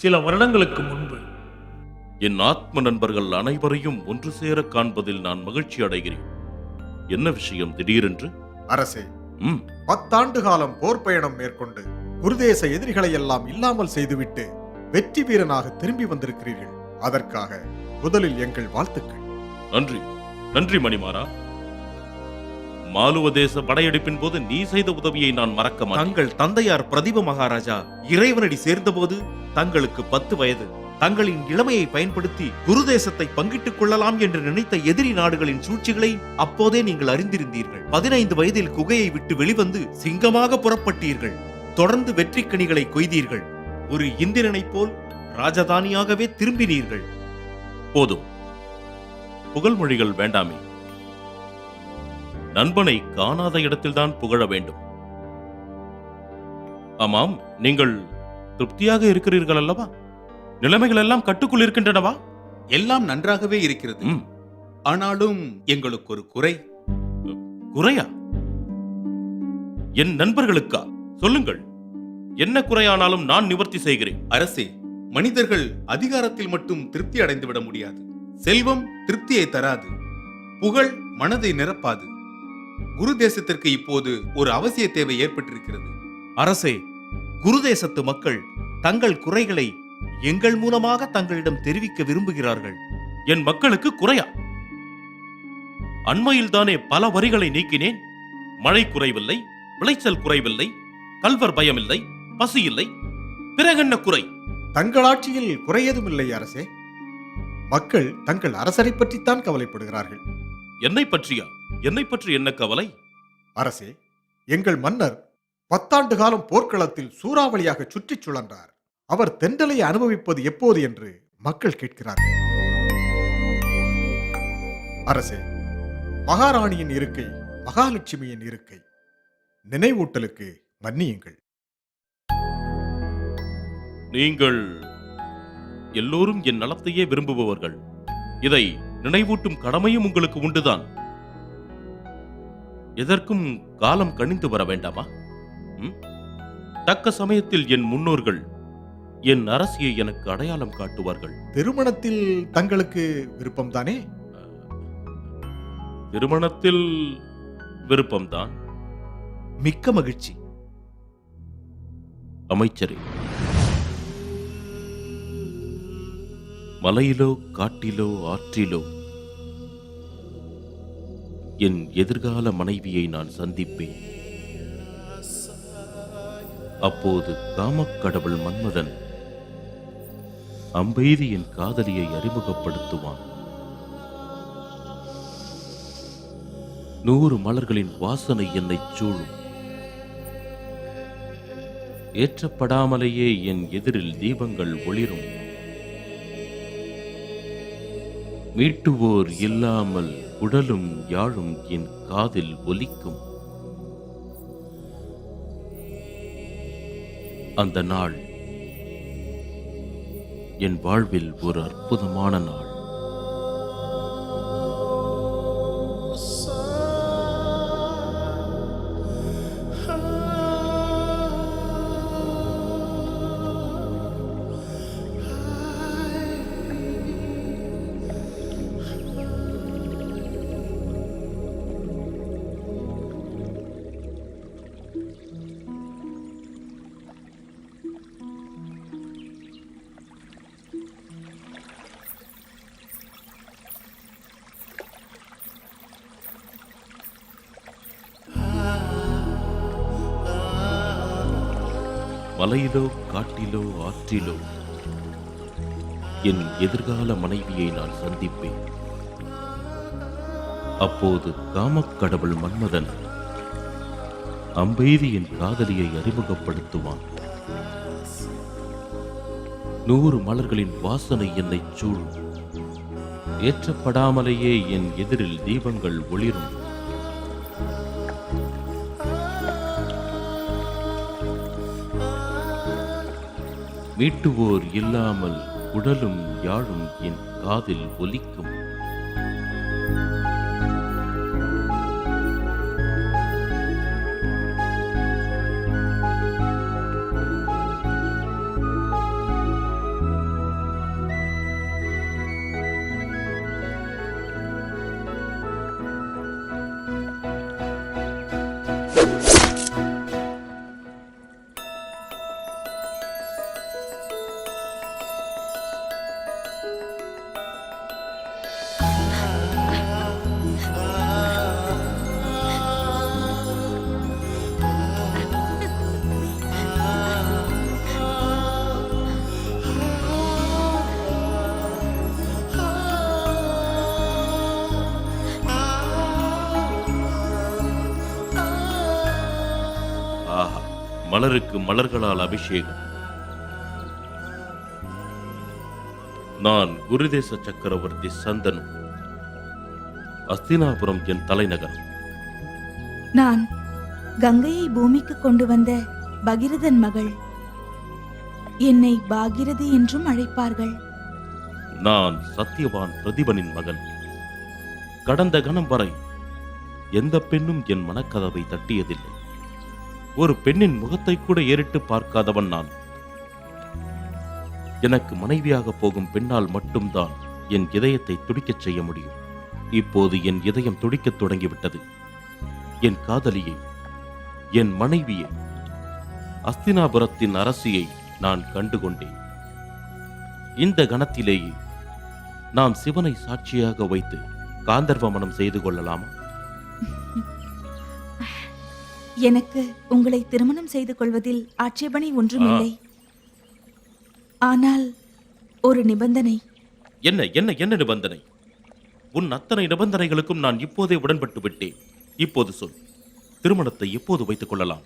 சில வருடங்களுக்கு முன்பு என் ஆத்ம நண்பர்கள் அனைவரையும் ஒன்று சேர காண்பதில் நான் மகிழ்ச்சி அடைகிறேன். என்ன விஷயம் திடீரென்று? அரசே, ம் 10 ஆண்டு காலம் போர் பயணம் மேற்கொண்டு குருதேச எதிரிகளை எல்லாம் இல்லாமல் செய்துவிட்டு வெற்றி வீரனாக திரும்பி வந்திருக்கிறீர்கள். அதற்காக முதலில் எங்கள் வாழ்த்துக்கள். நன்றி நன்றி மணிமாறா. மாலுவ தேச படையெடுப்பின் போது நீ செய்த உதவியை நான் மறக்க மாட்டேன். தங்கள் தந்தையார் பிரதிப மகாராஜா இறைவனடி சேர்ந்தபோது தங்களுக்கு 10 வயது. தங்களின் இளமையை பயன்படுத்தி குருதேசத்தை பங்கிட்டுக் கொள்ளலாம் என்று நினைத்த எதிரி நாடுகளின் சூழ்ச்சிகளை அப்போதே நீங்கள் அறிந்திருந்தீர்கள். 15 வயதில் குகையை விட்டு வெளிவந்து சிங்கமாக புறப்பட்டீர்கள். தொடர்ந்து வெற்றி கனிகளை கொய்தீர்கள். ஒரு இந்திரனைப் போல் ராஜதானியாகவே திரும்பினீர்கள். போதும், புகழ்மொழிகள் வேண்டாமே. நண்பனை காணாத இடத்தில்தான் புகழ வேண்டும். ஆமாம், நீங்கள் திருப்தியாக இருக்கிறீர்கள் அல்லவா? நிலைமைகள் எல்லாம் கட்டுக்குள் இருக்கின்றனவா? எல்லாம் நன்றாகவே இருக்கிறது. ஆனாலும் எங்களுக்கு ஒரு குறை. குறையா? என் நண்பர்களுக்கா? சொல்லுங்கள், என்ன குறையானாலும் நான் நிவர்த்தி செய்கிறேன். அரசே, மனிதர்கள் அதிகாரத்தில் மட்டும் திருப்தி அடைந்து விட முடியாது. செல்வம் திருப்தியை தராது. புகழ் மனதை நிரப்பாது. குரு தேசத்திற்கு இப்போது ஒரு அவசிய தேவை ஏற்பட்டிருக்கிறது. அரசே, குருதேசத்து மக்கள் தங்கள் குறைகளை எங்கள் மூலமாக தங்களிடம் தெரிவிக்க விரும்புகிறார்கள். என் மக்களுக்கு குறையா? அண்மையில் தானே பல வரிகளை நீக்கினேன். மழை குறைவில்லை, விளைச்சல் குறைவில்லை, கல்வர் பயமில்லை, பசி இல்லை. பிறகென்ன குறை? தங்கள் ஆட்சியில் குறையதும் இல்லை அரசே. மக்கள் தங்கள் அரசரை பற்றித்தான் கவலைப்படுகிறார்கள். என்னை பற்றியா? என்னை பற்றி என்ன கவலை? அரசே, எங்கள் மன்னர் 10 ஆண்டு காலம் போர்க்களத்தில் சூறாவளியாக சுற்றிச் சுழன்றார். அவர் தென்றலை அனுபவிப்பது எப்போது என்று மக்கள் கேட்கிறார்கள். அரசே, மகாராணியின் இருக்கை மகாலட்சுமியின் இருக்கை. நினைவூட்டலுக்கு மன்னியுங்கள். நீங்கள் எல்லோரும் என் நலத்தையே விரும்புபவர்கள். இதை நினைவூட்டும் கடமையும் உங்களுக்கு உண்டுதான். எதற்கும் காலம் கணிந்து வர வேண்டாமா? தக்க சமயத்தில் என் முன்னோர்கள் என் அரசியை எனக்கு அடையாளம் காட்டுவார்கள். திருமணத்தில் தங்களுக்கு விருப்பம்தானே? திருமணத்தில் விருப்பம்தான். மிக்க மகிழ்ச்சி. அமைச்சரே, மலையிலோ காட்டிலோ ஆற்றிலோ என் எதிர்கால மனைவியை நான் சந்திப்பேன். அப்போது காமக்கடவுள் மன்மதன் அம்பெய்தி என் காதலியை அறிமுகப்படுத்துவான். 100 மலர்களின் வாசனை என்னை சூழும். ஏற்றப்படாமலேயே என் எதிரில் தீபங்கள் ஒளிரும். மீட்டுவோர் இல்லாமல் உடலும் யாழும் என் காதில் ஒலிக்கும். அந்த நாள் என் வாழ்வில் ஒரு அற்புதமான நாள். மலையிலோ காட்டிலோ ஆற்றிலோ என் எதிர்கால மனைவியை நான் சந்திப்பேன். அப்போது காமக்கடவுள் மன்மதன் அம்பெய்தி என் காதலியை அறிமுகப்படுத்துவான். 100 மலர்களின் வாசனை என்னை சூழும். ஏற்றப்படாமலேயே என் எதிரில் தீபங்கள் ஒளிரும். மீட்டுவோர் இல்லாமல் உடலும் யாழும் என் காதில் ஒலிக்கும். ஆஹா, மலருக்கு மலர்களால் அபிஷேகம். நான் குருதேச சக்கரவர்த்தி சந்தனு. அஸ்தினாபுரம் என் தலைநகரம். நான் கங்கையை பூமிக்கு கொண்டு வந்த பகிரதன் மகள். என்னை பாகிரதி என்றும் அழைப்பார்கள். நான் சத்தியவான் பிரதிபனின் மகன். கடந்த கணம் வரை எந்த பெண்ணும் என் மனக்கதவை தட்டியதில்லை. ஒரு பெண்ணின் முகத்தை கூட ஏறிட்டு பார்க்காதவன் நான். எனக்கு மனைவியாக போகும் பெண்ணால் மட்டும்தான் என் இதயத்தை துடிக்கச் செய்ய முடியும். இப்போது என் இதயம் துடிக்கத் தொடங்கிவிட்டது. என் காதலியை, என் மனைவியை, அஸ்தினாபுரத்தின் அரசியை நான் கண்டுகொண்டேன். இந்த கணத்திலேயே நாம் சிவனை சாட்சியாக வைத்து காந்தர்வ மனம் செய்து கொள்ளலாமா? எனக்கு உங்களை திருமணம் செய்து கொள்வதில் ஆட்சேபனை ஒன்றுமில்லை. ஆனால் ஒரு நிபந்தனை. என்ன என்ன என்ன நிபந்தனை? உன் அத்தனை நிபந்தனைகளுக்கும் நான் இப்போதே உடன்பட்டு விட்டேன். இப்போது சொல், திருமணத்தை எப்போது வைத்துக் கொள்ளலாம்?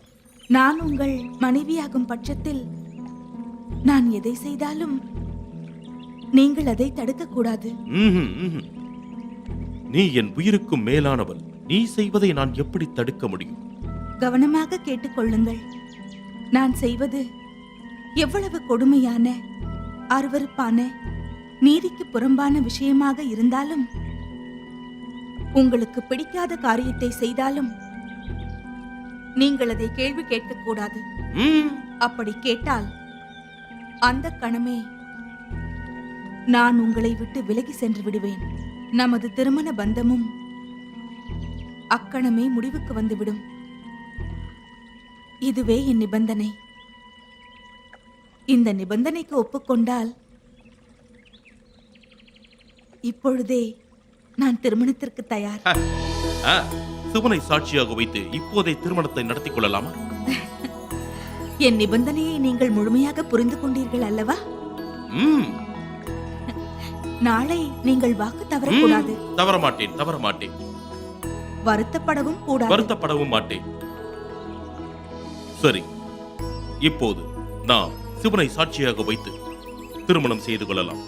நான் உங்கள் மனைவியாகும் பட்சத்தில் நான் எதை செய்தாலும் நீங்கள் அதை தடுக்கக்கூடாது. நீ என் உயிருக்கும் மேலானவள். நீ செய்வதை நான் எப்படி தடுக்க முடியும்? கவனமாக கேட்டுக்கொள்ளுங்கள். நான் செய்வது எவ்வளவு கொடுமையான, அருவருப்பான, நீதிக்கு புறம்பான விஷயமாக இருந்தாலும், உங்களுக்கு பிடிக்காத காரியத்தை செய்தாலும் நீங்கள் அதை கேள்வி கேட்கக்கூடாது. அப்படி கேட்டால் அந்த கணமே நான் உங்களை விட்டு விலகி சென்று விடுவேன். நமது திருமண பந்தமும் அக்கணமே முடிவுக்கு வந்துவிடும். இதுவே என் நிபந்தனை. இந்த நிபந்தனைக்கு ஒப்புக்கொண்டால் இப்பொழுதே நான் திருமணத்திற்கு தயார். சிவனை சாட்சியாக வைத்து இப்போதே திருமணத்தை நடத்திக் கொள்ளலாமா? என் நிபந்தனையை நீங்கள் முழுமையாக புரிந்து கொண்டீர்கள் அல்லவா? நாளை நீங்கள் வாக்கு தவறக்கூடாது. தவறமாட்டேன், தவறமாட்டேன். வருத்தப்படவும் கூடாது. வருத்தப்படவும் மாட்டேன். சரி, இப்போது நாம் சிவனை சாட்சியாக வைத்து திருமணம் செய்து கொள்ளலாம்.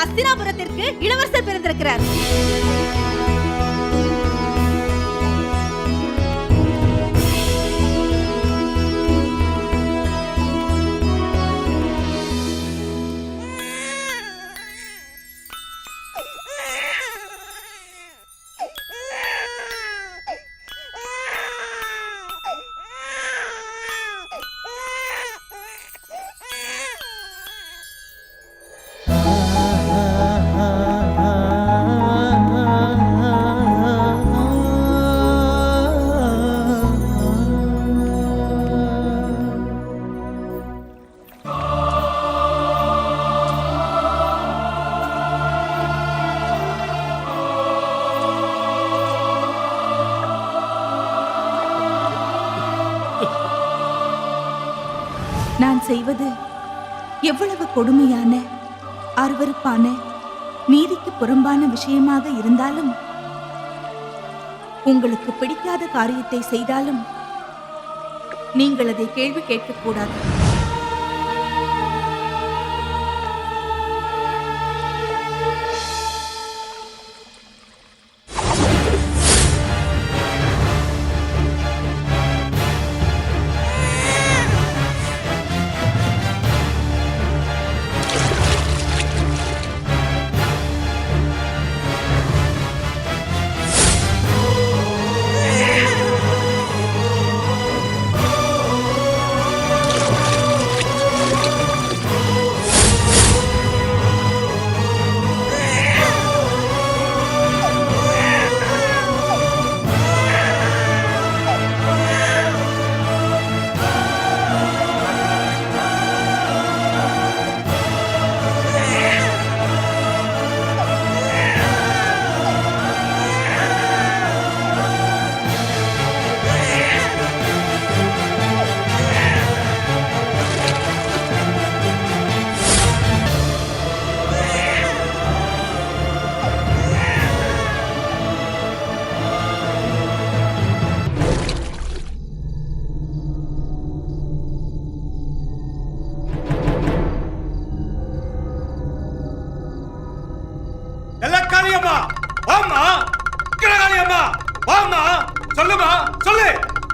அஸ்தினாபுரத்திற்கு இளவரசர் பிறந்திருக்கிறார். செய்வது எவ்வளவு கொடுமையான, அருவருப்பான, நீதிக்கு புறம்பான விஷயமாக இருந்தாலும், உங்களுக்கு பிடிக்காத காரியத்தை செய்தாலும் நீங்கள் அதை கேள்வி கேட்கக்கூடாது. காளியம்மா வாம்மா, காளியம்மா வாம்மா, சொல்லுமா சொல்லு.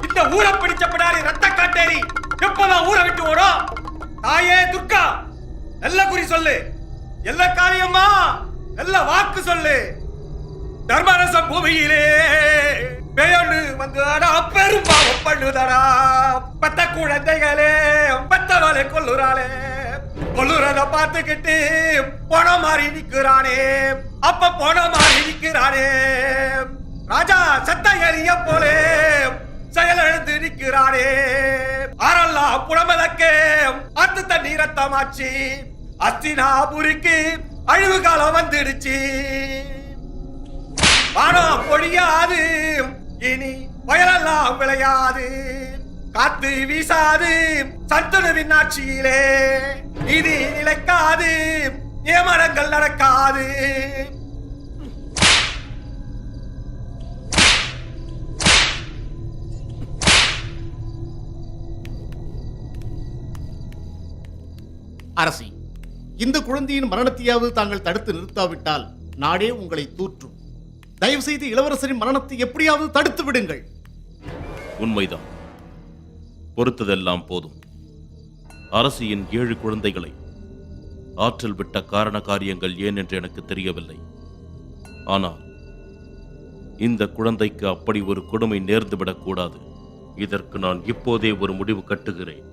இந்த ஊரை பிடிச்ச பிடாரி ரத்த காட்டேரி எப்பதான் ஊரை விட்டு ஓடும்? தாயே துர்கா, நல்ல குறி சொல்லு. எல்ல காளியம்மா, நல்ல வாக்கு சொல்லு. தர்மரசம் பூமியிலே பெயர்ந்து வந்தடா, பெரும்பாவம் பண்ணுதடா. பத்த குழந்தைகளே பத்தவளை கொல்லுறாளே, கொல்லுறத பார்த்துக்கிட்டு போன மாதிரி நிக்கிறானே, அப்ப போன மாதிரி நிக்கிறானே. ராஜா சத்த எறிய போலே செயலெழுந்து நிற்கிறானே. ஆரெல்லாம் புறமதக்கே அத்து தண்ணி ரத்தமாச்சு. அஸ்தினாபுரிக்கு அழிவு காலம் வந்துடுச்சு. வானம் பொழியாது, இனி வயலெல்லாம் விளையாது. காத்து வீசாது சத்துணுவின் ஆட்சியிலே, நீதி நிலைக்காது, நியமனங்கள் நடக்காது. அரசி, இந்த குழந்தையின் மரணத்தையாவது தாங்கள் தடுத்து நிறுத்தாவிட்டால் நாடே உங்களை தூற்றும். தயவு செய்து இளவரசரின் மரணத்தை எப்படியாவது தடுத்து விடுங்கள். உண்மைதான், பொறுத்ததெல்லாம் போதும். அரசியின் 7 குழந்தைகளை ஆற்றல் விட்ட காரண காரியங்கள் ஏன் என்று எனக்கு தெரியவில்லை. ஆனால் இந்த குழந்தைக்கு அப்படி ஒரு கொடுமை நேர்ந்துவிடக் கூடாது. இதற்கு நான் இப்போதே ஒரு முடிவு கட்டுகிறேன்.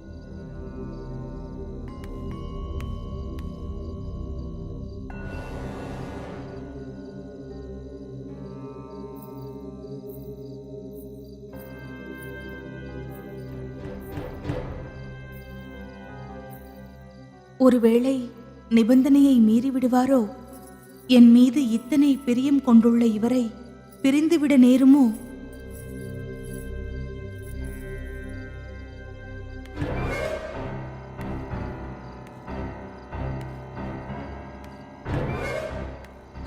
ஒருவேளை நிபந்தனையை மீறிவிடுவாரோ? என் மீது இத்தனை பிரியம் கொண்டுள்ள இவரை பிரிந்துவிட நேருமோ?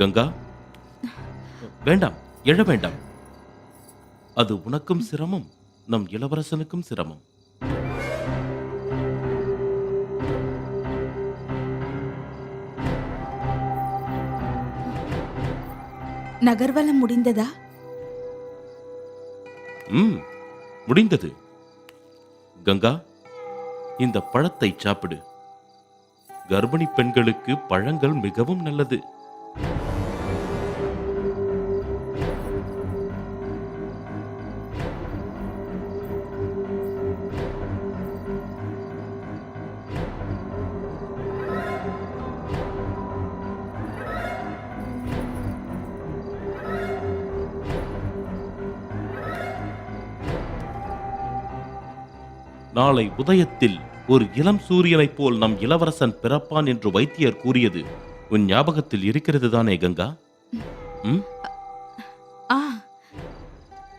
கங்கா, வேண்டாம், எழ வேண்டாம். அது உனக்கும் சிரமம், நம் இளவரசனுக்கும் சிரமம். நகர்வலம் முடிந்ததா? முடிந்தது. கங்கா, இந்த பழத்தை சாப்பிடு. கர்ப்பிணி பெண்களுக்கு பழங்கள் மிகவும் நல்லது. நாளை உதயத்தில் ஒரு இளம் சூரியனைப் போல் நம் இளவரசன் பிறப்பான் என்று வைத்தியர் கூறியது உன் ஞாபகத்தில் இருக்கிறது தானே கங்கா?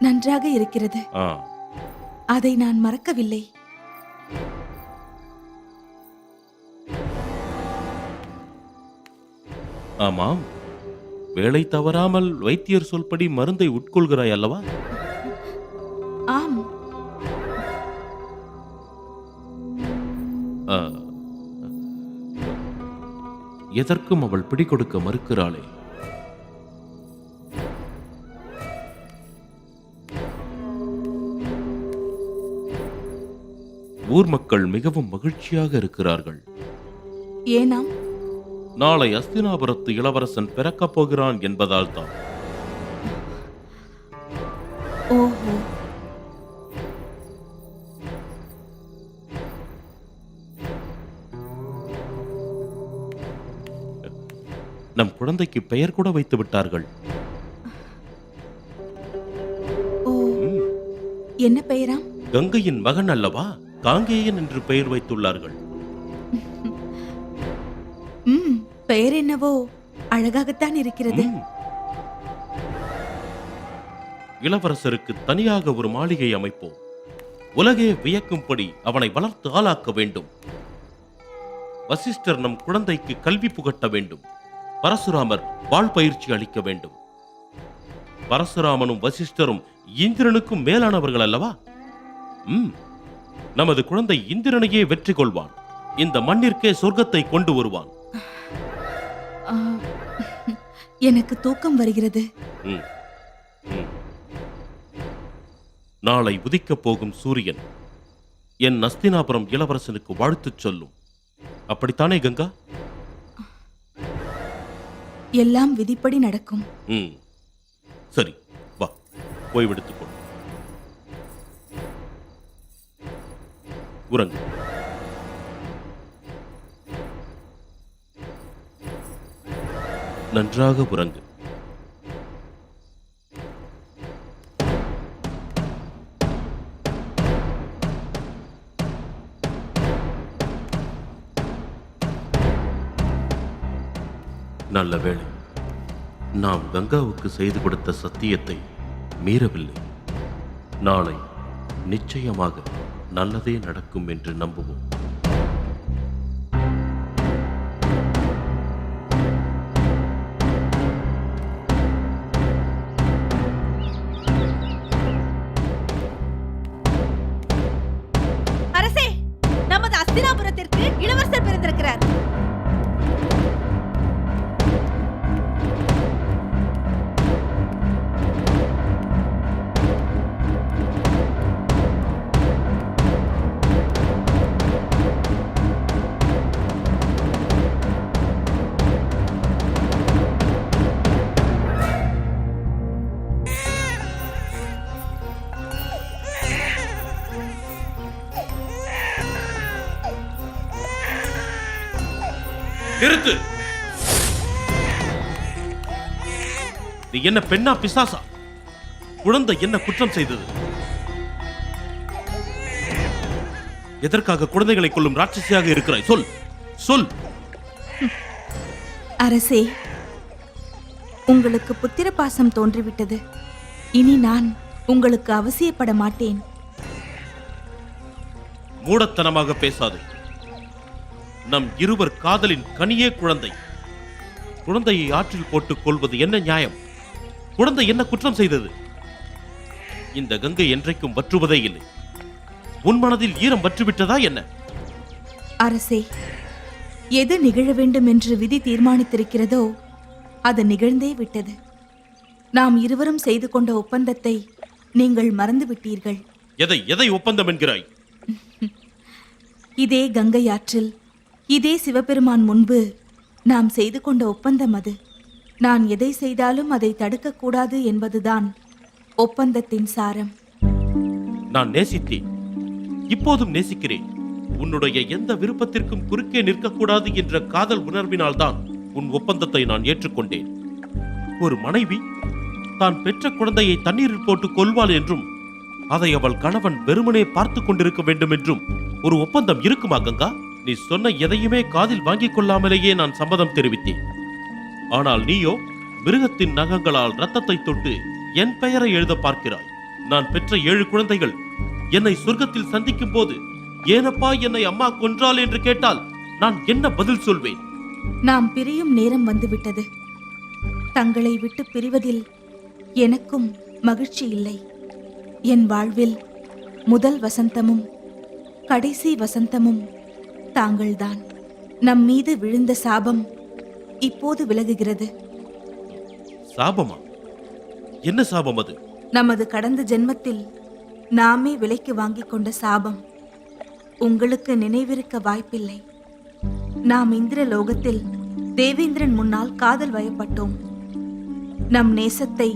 நன்றாக இருக்கிறது. அதை நான் மறக்கவில்லை. ஆமாம், வேலை தவறாமல் வைத்தியர் சொல்படி மருந்தை உட்கொள்கிறாய் அல்லவா? ஆம். ஆ, எதற்கும் அவள் பிடிகொடுக்க மறுக்கிறாளே. ஊர் மக்கள் மிகவும் மகிழ்ச்சியாக இருக்கிறார்கள். ஏனாம்? நாளை அஸ்தினாபுரத்து இளவரசன் பிறக்கப் போகிறான் என்பதால் தான். ஓஹோ. நம் குழந்தைக்கு பெயர் கூட வைத்து விட்டார்கள். ஓ, ம், என்ன பெயராம்? கங்கையின் மகன் அல்லவா, காங்கேயன் என்று பெயர் வைத்துள்ளார்கள். பெயர் என்னவோ அழகாகத்தான் இருக்கிறது. ம். இளவரசருக்கு தனியாக ஒரு மாளிகை அமைப்போம். உலகே வியக்கும்படி அவனை வளர்த்து ஆளாக்க வேண்டும். வசிஷ்டர் நம் குழந்தைக்கு கல்வி புகட்ட வேண்டும். பரசுராமர் வாழ் பயிற்சி அளிக்க வேண்டும். பரசுராமனும் வசிஷ்டரும் இந்திரனுக்கும் மேலானவர்கள் அல்லவா? நமது குழந்தை இந்திரனையே வெற்றி கொள்வான். இந்த மண்ணிற்கே சொர்க்கத்தை கொண்டு வருவான். ஆ, எனக்கு தூக்கம் வருகிறது. ம், ம். நாளை உதிக்கப் போகும் சூரியன் என் அஸ்தினாபுரம் இளவரசனுக்கு வாழ்த்துச் சொல்லும். அப்படித்தானே கங்கா? எல்லாம் விதிப்படி நடக்கும். ம், சரி, வா, ஓய்வெடுத்துக் கொள். உறங்கு. நன்றாக உறங்கு. நல்ல வேளை, நாம் கங்காவுக்கு செய்து கொடுத்த சத்தியத்தை மீறவில்லை. நாளை நிச்சயமாக நல்லதே நடக்கும் என்று நம்புவோம். அரசே, நமது அஸ்தினாபுரத்திற்கு இளவரசர் பிறந்திருக்கிறார். நிறுத்து! நீ என்ன பெண்ணா பிசாசா? குழந்தை என்ன குற்றம் செய்தது? எதற்காக குழந்தைகளை கொல்லும் ராட்சசியாக இருக்கிறாய்? சொல், சொல். அரசே, உங்களுக்கு புத்திர பாசம் தோன்றிவிட்டது. இனி நான் உங்களுக்கு அவசியப்பட மாட்டேன். மூடத்தனமாக பேசாதே. நம் இருவர் காதலின் கனியே குழந்தை. குழந்தையை ஆற்றில் போட்டுக் கொள்வது என்ன நியாயம்? குழந்தை என்ன குற்றம் செய்தது? இந்த கங்கை என்றைக்கும் வற்றுவதே இல்லை. உன் மனதில் ஈரம் வற்றுவிட்டதா என்ன? அரசே, எது நிகழ வேண்டும் என்று விதி தீர்மானித்திருக்கிறதோ அது நிகழ்ந்தே விட்டது. நாம் இருவரும் செய்து கொண்ட ஒப்பந்தத்தை நீங்கள் மறந்துவிட்டீர்கள். எதை எதை ஒப்பந்தம் என்கிறாய்? இதே கங்கை ஆற்றில் இதே சிவபெருமான் முன்பு நாம் செய்து கொண்ட ஒப்பந்தம் அது. நான் எதை செய்தாலும் அதை தடுக்கக்கூடாது என்பதுதான் ஒப்பந்தத்தின் சாரம். நான் நேசித்தேன், இப்போதும் நேசிக்கிறேன். உன்னுடைய எந்த விருப்பத்திற்கும் குறுக்கே நிற்கக்கூடாது என்ற காதல் உணர்வினால்தான் உன் ஒப்பந்தத்தை நான் ஏற்றுக்கொண்டேன். ஒரு மனைவி தான் பெற்ற குழந்தையை தண்ணீரில் போட்டு கொல்வாள் என்றும் அதை அவள் கணவன் வெறுமனே பார்த்து கொண்டிருக்க வேண்டும் என்றும் ஒரு ஒப்பந்தம் இருக்குமா கங்கா? நீ சொன்ன எதையுமே காதில் வாங்கிக் கொள்ளாமலேயே நான் சம்மதம் தெரிவித்தேன். ஆனால் நீயோ மிருகத்தின் நகங்களால் ரத்தத்தை தொட்டு என் பெயரை எழுத பார்க்கிறாய். நான் பெற்ற 7 குழந்தைகள் என்னை சொர்க்கத்தில் சந்திக்கும் போது ஏனப்பா என்னை அம்மா கொன்றாள் என்று கேட்டால் நான் என்ன பதில் சொல்வேன்? நாம் பிரியும் நேரம் வந்துவிட்டது. தங்களை விட்டு பிரிவதில் எனக்கும் மகிழ்ச்சி இல்லை. என் வாழ்வில் முதல் வசந்தமும் கடைசி வசந்தமும் தாங்கள்தான். நம் மீது விழுந்த சாபம் இப்போது விலகுகிறது. சாபமா? என்ன சாபம் அது? நமது கடந்த ஜென்மத்தில் நாமே விலைக்கு வாங்கிக் கொண்ட சாபம். உங்களுக்கு நினைவிருக்க வாய்ப்பில்லை. நாம் இந்திர லோகத்தில் தேவேந்திரன் முன்னால் காதல் வயப்பட்டோம். நம் நேசத்தை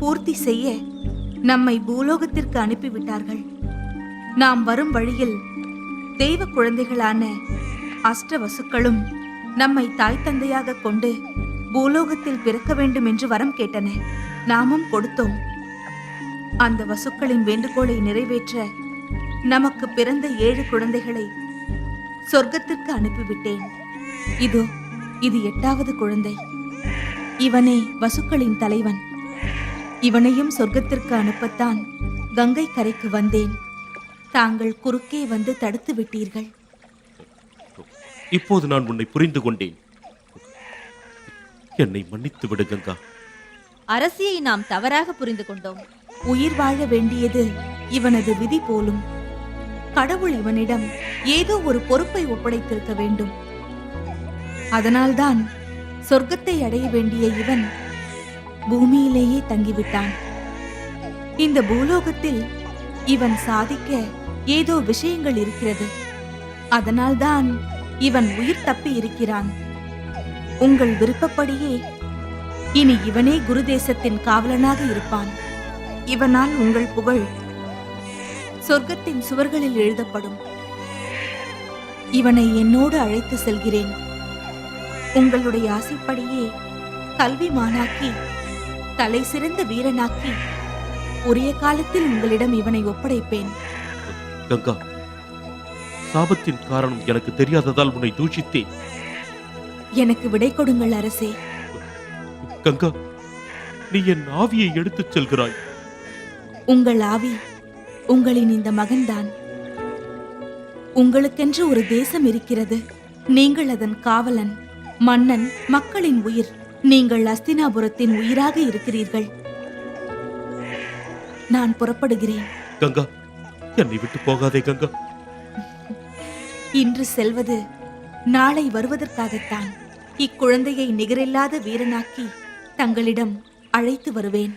பூர்த்தி செய்ய நம்மை பூலோகத்திற்கு அனுப்பிவிட்டார்கள். நாம் வரும் வழியில் தெய்வ குழந்தைகளான அஷ்டவசுக்களும் நம்மை தாய் தந்தையாக கொண்டு பூலோகத்தில் பிறக்க வேண்டும் என்று வரம் கேட்டன. நாமும் கொடுத்தோம். அந்த வசுக்களின் வேண்டுகோளை நிறைவேற்ற நமக்கு பிறந்த 7 குழந்தைகளை சொர்க்கத்திற்கு அனுப்பிவிட்டேன். இது 8வது குழந்தை. இவனே வசுக்களின் தலைவன். இவனையும் சொர்க்கத்திற்கு அனுப்பத்தான் கங்கை கரைக்கு வந்தேன். தாங்கள் குறுக்கே வந்து தடுத்து விட்டீர்கள். இப்போது நான் உன்னை புரிந்து கொண்டேன். என்னை மன்னித்து விடு கங்கா. அரசியை நாம் தவறாக புரிந்து கொண்டோம். உயிர் வாழ வேண்டியது இவனது விதி போலும். கடவுள் இவனிடம் ஏதோ ஒரு பொறுப்பை ஒப்படைத்திருக்க வேண்டும். அதனால்தான் சொர்க்கத்தை அடைய வேண்டிய இவன் பூமியிலேயே தங்கிவிட்டான். இந்த பூலோகத்தில் இவன் சாதிக்க ஏதோ விஷயங்கள் இருக்கிறது. அதனால்தான் இவன் உயிர் தப்பி இருக்கிறான். உங்கள் விருப்பப்படியே இனி இவனே குருதேசத்தின் காவலனாக இருப்பான். இவனால் உங்கள் புகழ் சொர்க்கத்தின் சுவர்களில் எழுதப்படும். இவனை என்னோடு அழைத்து செல்கிறேன். உங்களுடைய ஆசைப்படியே கல்விமானாக்கி தலை சிறந்த வீரனாக்கி உரிய காலத்தில் உங்களிடம் இவனை ஒப்படைப்பேன். கங்கா, சாபத்தின் காரணம் எனக்கு தெரியாததால் உன்னை தூஷித்தேன். எனக்கு விடை கொடுங்கள் அரசே. கங்கா, நீ என் ஆவியை எடுத்துச் செல்கிறாய். உங்கள் ஆவி உங்களின் இந்த மகன்தான். உங்களுக்கென்று ஒரு தேசம் இருக்கிறது. நீங்கள் அதன் காவலன், மன்னன், மக்களின் உயிர். நீங்கள் அஸ்தினாபுரத்தின் உயிராக இருக்கிறீர்கள். நான் புறப்படுகிறேன். கங்கா, என்னை விட்டு போகாதே கங்கா. இன்று செல்வது நாளை வருவதற்காகத்தான். இக்குழந்தையை நிகரில்லாத வீரனாக்கி தங்களிடம் அழைத்து வருவேன்.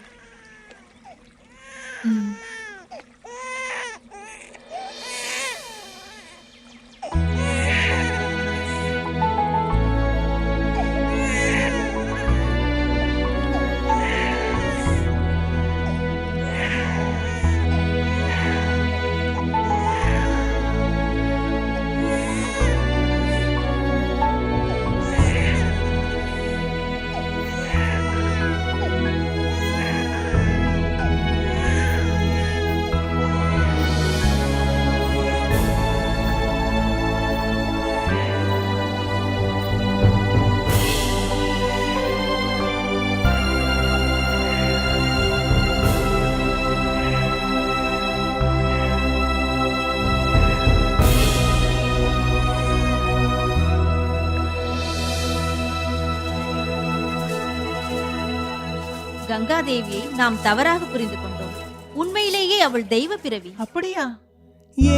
கங்காதேவியை நாம் தவறாக புரிந்து கொண்டோம். உண்மையிலேயே அவள் தெய்வ பிறவி. அப்படியா?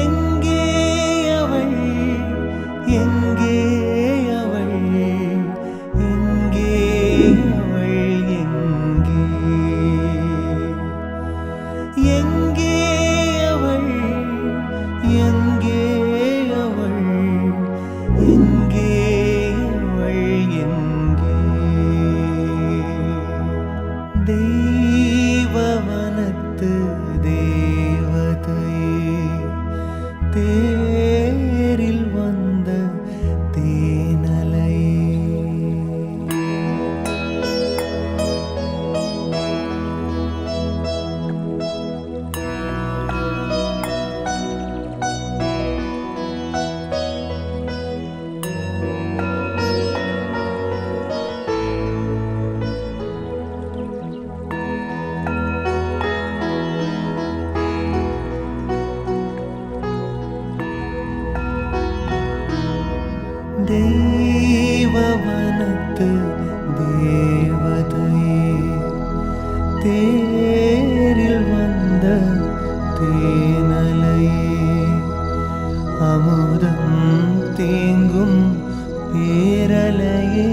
எங்கே அவள், எங்கே அவள், எங்கே அவள், எங்கே அவள், எங்கே அவள், எங்கே அவள், எங்கே தெய்வவனத்து தேவதை தேரில் வந்த தேனலை. தெய்வ தேவவனத்து தேவதையே தேரில் வந்த தேனலையே அமுதம் தேங்கும் பேரலையே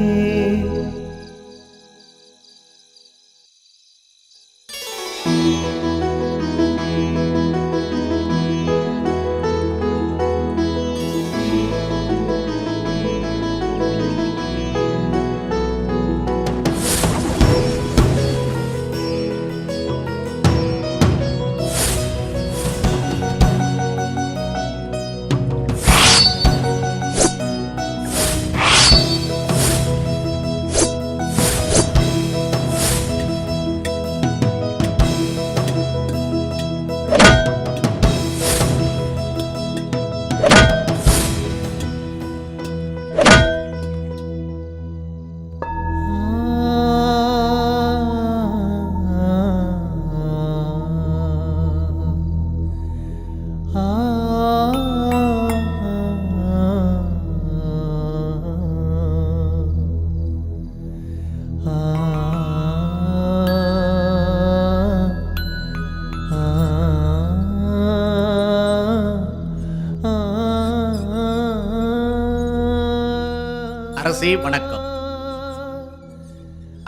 அரசே வணக்கம்.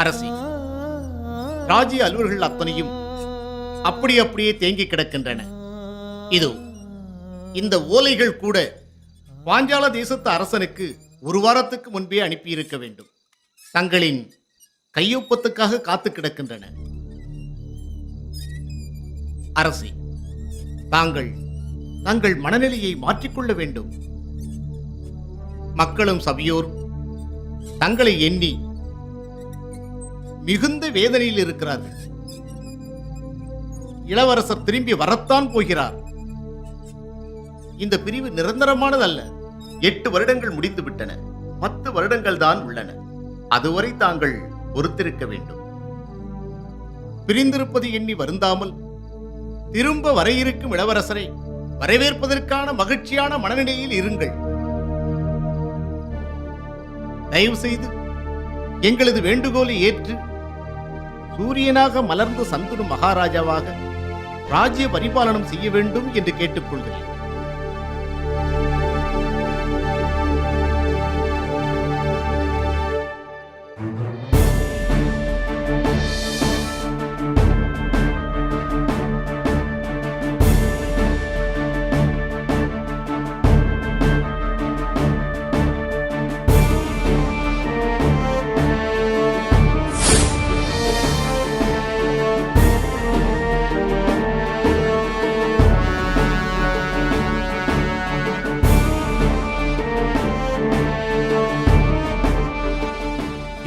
அரசே, ராஜ்ய அலுவல்கள் அத்தனையும் அப்படியே தேங்கி கிடக்கின்றன. இதோ இந்த ஓலைகள் கூட பாஞ்சால தேசத்து அரசனுக்கு ஒரு வாரத்துக்கு முன்பே அனுப்பியிருக்க வேண்டும். தங்களின் கையொப்பத்துக்காக காத்து கிடக்கின்றன. அரசே, தங்கள் மனநிலையை மாற்றிக்கொள்ள வேண்டும். மக்களும் சபையோரும் தங்களை எண்ணி மிகுந்த வேதனையில் இருக்கிறார்கள். இளவரசர் திரும்பி வரத்தான் போகிறார். இந்த பிரிவு நிரந்தரமானதல்ல. 8 வருடங்கள் முடிந்து விட்டன. 10 வருடங்கள் தான் உள்ளன. அதுவரை தாங்கள் பொறுத்திருக்க வேண்டும். பிரிந்திருப்பது எண்ணி வருந்தாமல் திரும்ப வர இருக்கும் இளவரசரை வரவேற்பதற்கான மகிழ்ச்சியான மனநிலையில் இருங்கள். தயவு செய்து எங்களது வேண்டுகோளை ஏற்று சூரியனாக மலர்ந்த சந்துரு மகாராஜாவாக ராஜ்ய பரிபாலனம் செய்ய வேண்டும் என்று கேட்டுக்கொள்கிறேன்.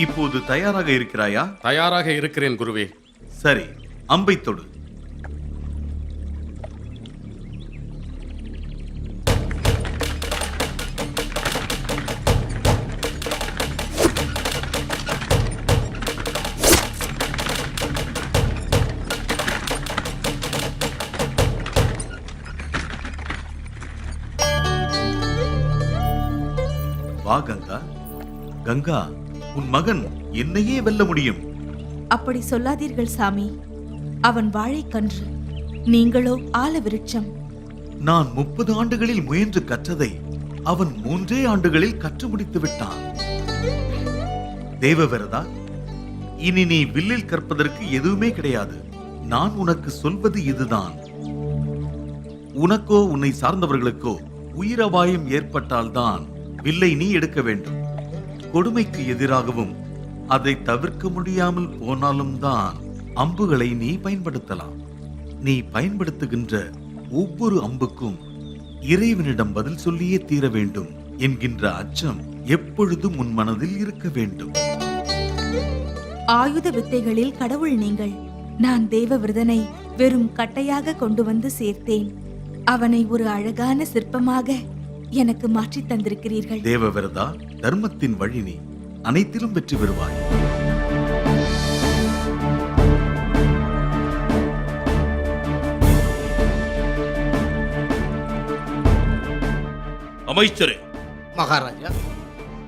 இப்போது தயாராக இருக்கிறாயா? தயாராக இருக்கிறேன் குருவே. சரி, அம்பை தொடு. வா கங்கா. கங்கா, உன் மகன் என்னையே வெல்ல முடியும். அப்படி சொல்லாதீர்கள் சாமி. அவன் வாழைக்கன்று, நீங்களோ ஆல விருட்சம். நான் 30 ஆண்டுகளில் முயன்று கற்றதை அவன் 3 ஆண்டுகளில் கற்று முடித்து விட்டான். தேவவிரதா, இனி நீ வில்லில் கற்பதற்கு எதுவுமே கிடையாது. நான் உனக்கு சொல்வது இதுதான். உனக்கோ உன்னை சார்ந்தவர்களுக்கோ உயிரபாயம் ஏற்பட்டால்தான் வில்லை நீ எடுக்க வேண்டும். கொடுமைக்கு எதிராகவும் அதை தவிர்க்க முடியாமல் போனாலும் தான் அம்புகளை நீ பயன்படுத்தலாம். நீ பயன்படுத்துகின்ற ஒவ்வொரு அம்புக்கும் இறைவனிடம் பதில் சொல்லியே தீர வேண்டும் என்கின்ற அச்சம் எப்பொழுதும் உன் மனதில் இருக்க வேண்டும். ஆயுத வித்தைகளில் கடவுள் நீங்கள். நான் தேவவிரதனை வெறும் கட்டையாக கொண்டு வந்து சேர்த்தேன். அவனை ஒரு அழகான சிற்பமாக எனக்கு மாற்றித் தந்திருக்கிறீர்கள். தேவவிரதா, தர்மத்தின் வழி நீ அனைத்திலும் வெற்றி பெறுவாய். அமைச்சரே, மகாராஜா,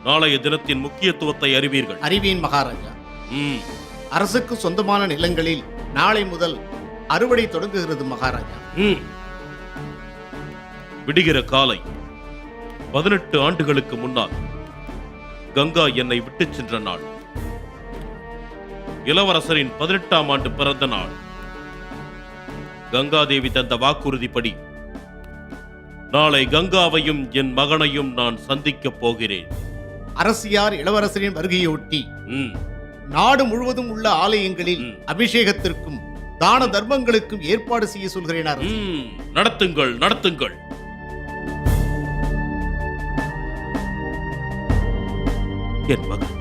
நாளைய தினத்தின் முக்கியத்துவத்தை அறிவீர்கள். அறிவீன் மகாராஜா. ம், அரசுக்கு சொந்தமான நிலங்களில் நாளை முதல் அறுவடை தொடங்குகிறது மகாராஜா. ம். விடுகிற காலை 18 ஆண்டுகளுக்கு முன்னால் கங்கா என்னை விட்டுச் சென்ற நாள். இளவரசரின் 18ஆம் ஆண்டு பிறந்த நாள். கங்காதேவி தந்த வாக்குறுதிப்படி நாளை கங்காவையும் என் மகனையும் நான் சந்திக்கப் போகிறேன். அரசியார் இளவரசரின் வருகையொட்டி ம், நாடு முழுவதும் உள்ள ஆலயங்களில் ம். அபிஷேகத்திற்கும் தான தர்மங்களுக்கும் ஏற்பாடு செய்ய சொல்கிறேன் அரசே. ம். நடத்துங்கள், நடத்துங்கள். என் மகன்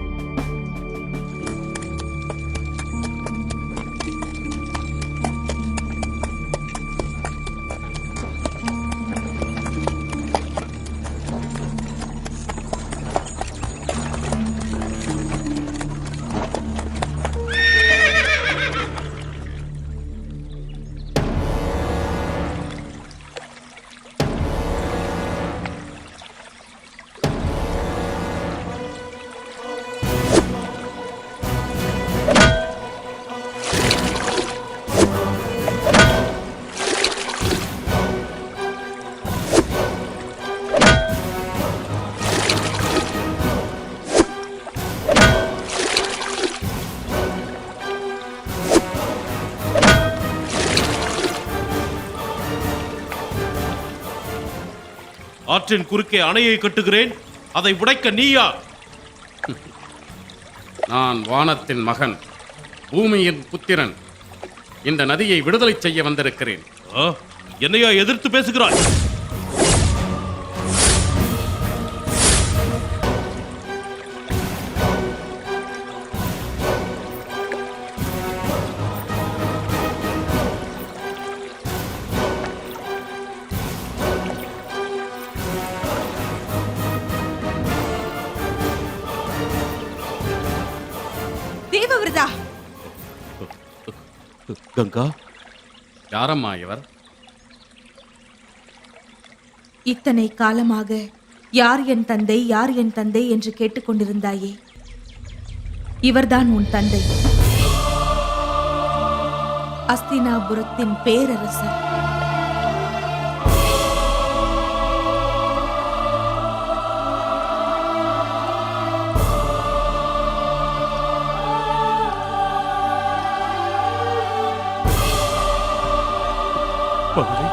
ஆற்றின் குறுக்கே அணையை கட்டுகிறேன். அதை உடைக்க நீயா? நான் வானத்தின் மகன், பூமியின் புத்திரன். இந்த நதியை விடுதலை செய்ய வந்திருக்கிறேன். ஆ, என்னையா எதிர்த்து பேசுகிறாய்? தேவவிரதா, கங்கா, யாரம்மா இவர்? இத்தனை காலமாக யார் என் தந்தை, யார் என் தந்தை என்று கேட்டுக்கொண்டிருந்தாயே, இவர்தான் உன் தந்தை, அஸ்தினாபுரத்தின் பேரரசர். மகளே,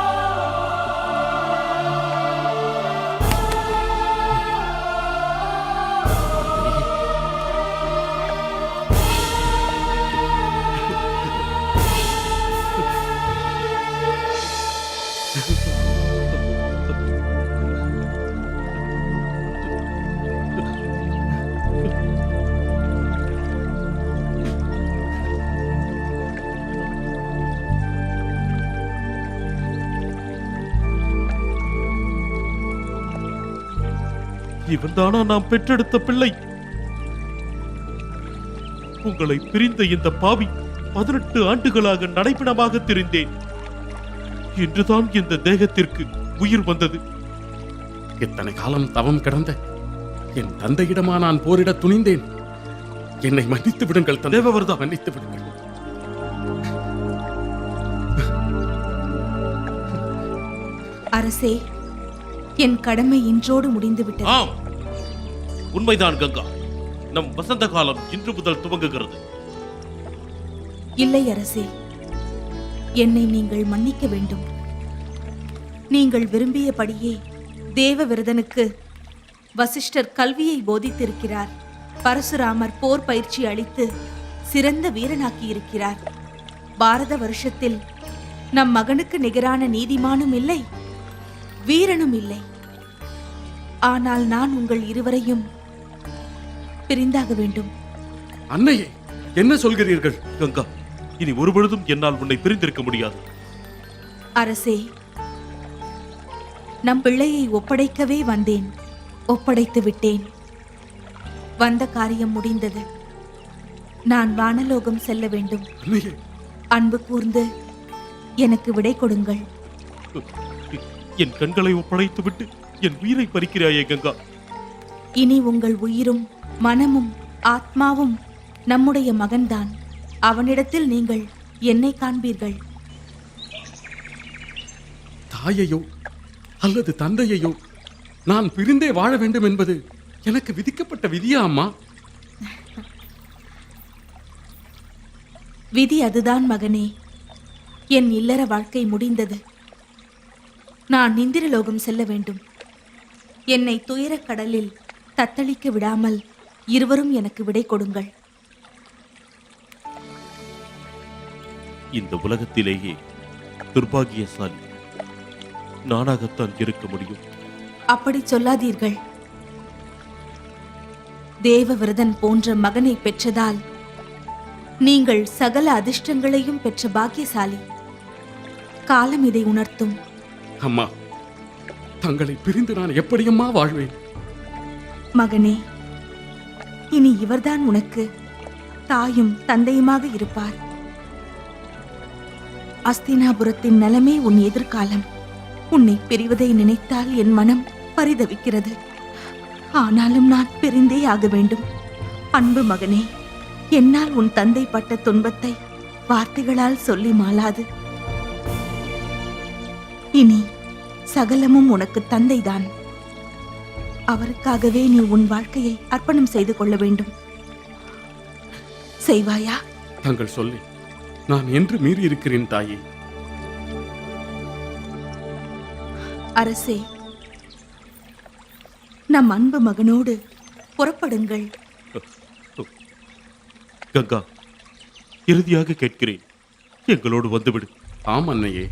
இவன்தானா நாம் பெற்றெடுத்த பிள்ளை? உங்களை பிரிந்த இந்த பாவி 18 ஆண்டுகளாக நடைப்பிணமாக திரிந்தேன். இன்றுதான் இந்த தேகத்திற்கு உயிர் வந்தது. இத்தனை காலம் தவம் கிடந்த என் தந்தையிடமா நான் போரிட துணிந்தேன். என்னை மன்னித்து விடுங்கள் தந்தை. தேவவர்தா, மன்னித்து விடுங்கள். அரசே, என் கடமை இன்றோடு முடிந்துவிட்டது. ஆம், உண்மைதான் கங்கா. நம் வசந்த காலம் இன்று முதல் துவங்குகிறது. இல்லை அரசே, என்னை நீங்கள் மன்னிக்க வேண்டும். நீங்கள் விரும்பியபடியே தேவவிரதனுக்கு வசிஷ்டர் கல்வியை போதித்திருக்கிறார். பரசுராமர் போர் பயிற்சி அளித்து சிறந்த வீரனாக்கி இருக்கிறார். பாரத வருஷத்தில் நம் மகனுக்கு நிகரான நீதிமானும் இல்லை, வீரனும் இல்லை. ஆனால் நான் உங்கள் இருவரையும் பிரிந்தாக வேண்டும். அன்னையே, என்ன சொல்கிறீர்கள்? கங்கா, இனி ஒருபொழுதும் என்னால் உன்னை பிரிந்திருக்க முடியாது. அரசே, நம் பிள்ளையை ஒப்படைக்கவே வந்தேன். ஒப்படைத்து விட்டேன். வந்த காரியம் முடிந்தது. நான் வானலோகம் செல்ல வேண்டும். அன்னையே, அன்பு கூர்ந்து எனக்கு விடை கொடுங்கள். என் கண்களை ஒப்படைத்து விட்டு என் உயிரை பறிக்கிறாயே கங்கா. இனி உங்கள் உயிரும் மனமும் ஆத்மாவும் நம்முடைய மகன்தான். அவனிடத்தில் நீங்கள் என்னை காண்பீர்கள். தாயையோ அல்லது தந்தையையோ நான் பிரிந்தே வாழ வேண்டும் என்பது எனக்கு விதிக்கப்பட்ட விதியா அம்மா? விதி அதுதான் மகனே. என் இல்லற வாழ்க்கை முடிந்தது. நான் இந்திரலோகம் செல்ல வேண்டும். என்னை துயரக் கடலில் தத்தளிக்க விடாமல் இருவரும் எனக்கு விடை கொடுங்கள். இந்த உலகத்திலேயே துர்பாகியசாலி நானாகத்தான் இருக்க முடியும். அப்படி சொல்லாதீர்கள். தேவவிரதன் போன்ற மகனை பெற்றதால் நீங்கள் சகல அதிர்ஷ்டங்களையும் பெற்ற பாக்கியசாலி. காலம் இதை உணர்த்தும். அம்மா, தங்களை பிரிந்து நான் எப்படியம்மா வாழ்வேன்? மகனே, இனி இவர்தான் உனக்கு தாயும் தந்தையுமாக இருப்பார். அஸ்தினாபுரத்தின் நலமே உன் எதிர்காலம். உன்னை பிரிவதை நினைத்தால் என் மனம் பரிதவிக்கிறது. ஆனாலும் நான் பிரிந்தே ஆக வேண்டும். அன்பு மகனே, என்னால் உன் தந்தை பட்ட துன்பத்தை வார்த்தைகளால் சொல்லி மாளாது. இனி சகலமும் உனக்கு தந்தைதான். அவருக்காகவே நீ உன் வாழ்க்கையை அர்ப்பணம் செய்து கொள்ள வேண்டும். செய்வாயா? தங்கள் சொல்லி நான் என்று மீறி இருக்கிறேன் தாயே. அரசே, நம் அன்பு மகனோடு புறப்படுங்கள். கங்கா, இறுதியாக கேட்கிறேன், எங்களோடு வந்துவிடு. ஆம் அன்னையே.